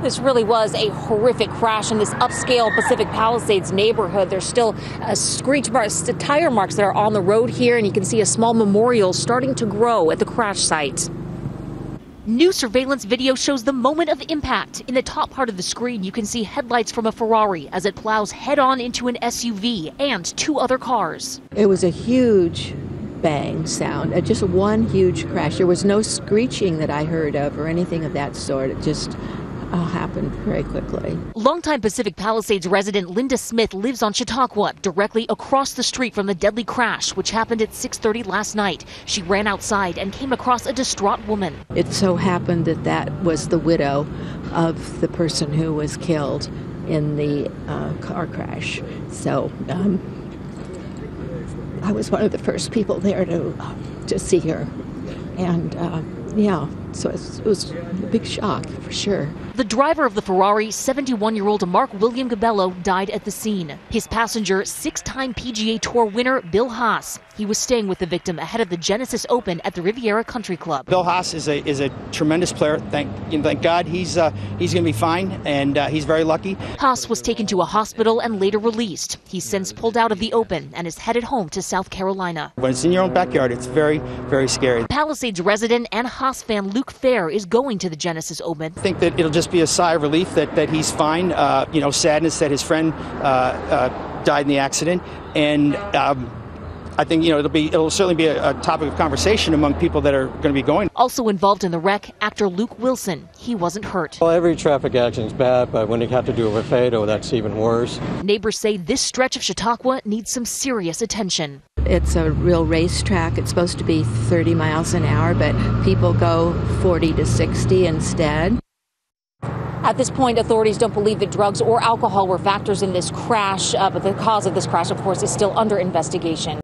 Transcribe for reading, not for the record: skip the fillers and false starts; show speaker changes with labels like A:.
A: This really was a horrific crash in this upscale Pacific Palisades neighborhood. There's still tire marks that are on the road here, and you can see a small memorial starting to grow at the crash site. New surveillance video shows the moment of impact. In the top part of the screen, you can see headlights from a Ferrari as it plows head-on into an SUV and two other cars.
B: It was a huge bang sound, just one huge crash. There was no screeching that I heard of or anything of that sort. It just happened very quickly.
A: Longtime Pacific Palisades resident Linda Smith lives on Chautauqua, directly across the street from the deadly crash, which happened at 6:30 last night. She ran outside and came across a distraught woman.
B: It so happened that that was the widow of the person who was killed in the car crash. So I was one of the first people there to see her. And so it was a big shock for sure.
A: The driver of the Ferrari, 71-year-old Mark William Gabello, died at the scene. His passenger, six-time PGA Tour winner Bill Haas. He was staying with the victim ahead of the Genesis Open at the Riviera Country Club.
C: Bill Haas is a tremendous player. Thank God he's going to be fine, and he's very lucky.
A: Haas was taken to a hospital and later released. He's since pulled out of the Open and is headed home to South Carolina.
C: When it's in your own backyard, it's very, very scary.
A: Palisades resident and Haas fan Luke Fair is going to the Genesis Open.
C: I think that it'll just be a sigh of relief that he's fine. Sadness that his friend died in the accident, and I think it'll certainly be a topic of conversation among people that are going to be going.
A: Also involved in the wreck, actor Luke Wilson. He wasn't hurt.
D: Well, every traffic accident is bad, but when you have to do with a fatal, that's even worse.
A: Neighbors say this stretch of Chautauqua needs some serious attention.
B: It's a real racetrack. It's supposed to be 30 miles an hour, but people go 40 to 60 instead.
A: At this point, authorities don't believe that drugs or alcohol were factors in this crash, but the cause of this crash, of course, is still under investigation.